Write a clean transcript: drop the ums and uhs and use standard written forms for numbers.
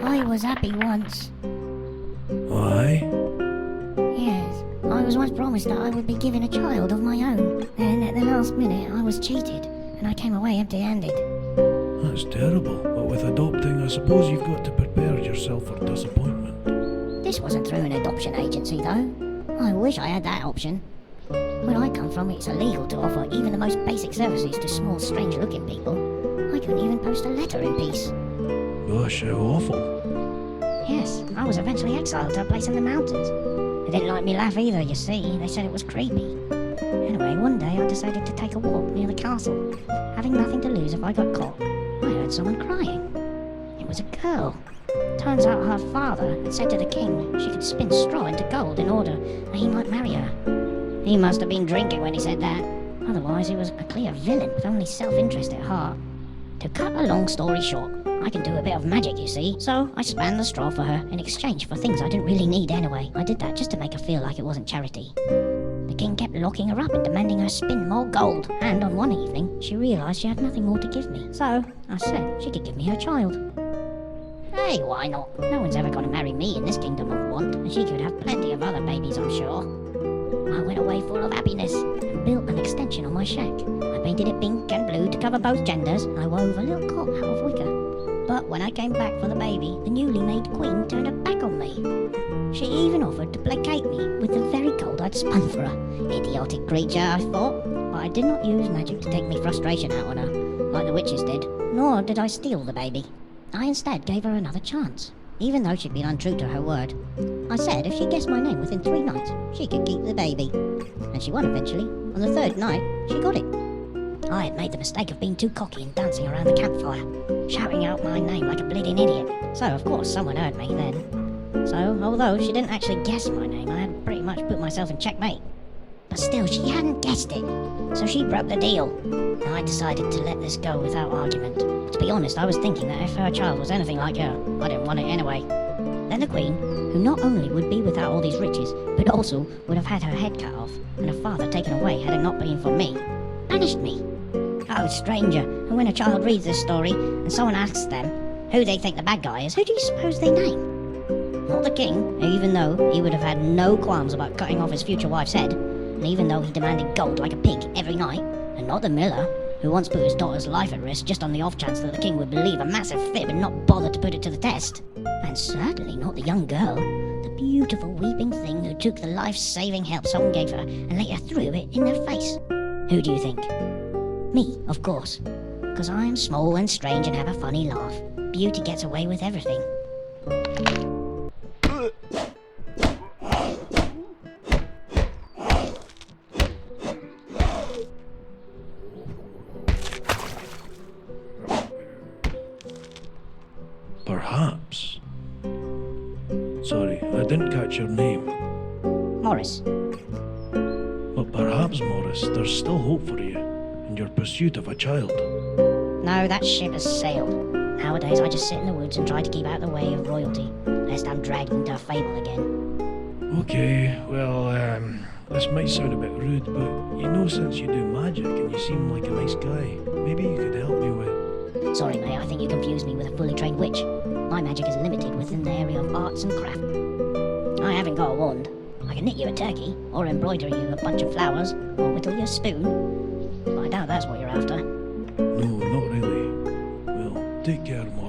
I was happy once. Why? Yes, I was once promised that I would be given a child of my own. Then at the last minute I was cheated, and I came away empty-handed. That's terrible, but with adopting, I suppose you've got to prepare yourself for disappointment. This wasn't through an adoption agency, though. I wish I had that option. Where I come from, it's illegal to offer even the most basic services to small, strange-looking people. I couldn't even post a letter in peace. Gosh, how awful. Yes, I was eventually exiled to a place in the mountains. They didn't like me laugh either, you see. They said it was creepy. Anyway, one day I decided to take a walk near the castle. Having nothing to lose if I got caught, I heard someone crying. It was a girl. Turns out her father had said to the king she could spin straw into gold in order that he might marry her. He must have been drinking when he said that. Otherwise, he was a clear villain with only self-interest at heart. To cut a long story short, I can do a bit of magic, you see, so I span the straw for her in exchange for things I didn't really need anyway. I did that just to make her feel like it wasn't charity. The king kept locking her up and demanding her spin more gold, and on one evening, she realised she had nothing more to give me. So, I said she could give me her child. Hey, why not? No one's ever going to marry me in this kingdom of want, and she could have plenty of other babies, I'm sure. I went away full of happiness and built an extension on my shack. I painted it pink and blue to cover both genders, and I wove a little cot out of wicker. But when I came back for the baby, the newly made queen turned her back on me. She even offered to placate me with the very gold I'd spun for her. Idiotic creature, I thought. But I did not use magic to take me frustration out on her, like the witches did. Nor did I steal the baby. I instead gave her another chance, even though she'd been untrue to her word. I said if she guessed my name within 3 nights, she could keep the baby. And she won eventually. On the 3rd night, she got it. I had made the mistake of being too cocky and dancing around the campfire, shouting out my name like a bleeding idiot. So, of course, someone heard me then. So, although she didn't actually guess my name, I had pretty much put myself in checkmate. But still, she hadn't guessed it. So she broke the deal. And I decided to let this go without argument. To be honest, I was thinking that if her child was anything like her, I didn't want it anyway. Then the queen, who not only would be without all these riches, but also would have had her head cut off and her father taken away had it not been for me, banished me. Oh, stranger, and when a child reads this story and someone asks them who they think the bad guy is, who do you suppose they name? Not the king, even though he would have had no qualms about cutting off his future wife's head, and even though he demanded gold like a pig every night, and not the miller, who once put his daughter's life at risk just on the off chance that the king would believe a massive fib and not bother to put it to the test. And certainly not the young girl, the beautiful weeping thing who took the life-saving help someone gave her and later threw it in their face. Who do you think? Me, of course. Because I am small and strange and have a funny laugh. Beauty gets away with everything. Perhaps. Sorry, I didn't catch your name. Maurice. But perhaps, Maurice, there's still hope for you in your pursuit of a child. No, that ship has sailed. Nowadays I just sit in the woods and try to keep out of the way of royalty, lest I'm dragged into a fable again. Okay, well, this might sound a bit rude, but you know, since you do magic and you seem like a nice guy, maybe you could help me with... Sorry, mate, I think you confused me with a fully trained witch. My magic is limited within the area of arts and craft. I haven't got a wand. I can knit you a turkey, or embroider you a bunch of flowers, or whittle you a spoon. But I doubt that's what you're after. No, not really. Well, take care, Maurice.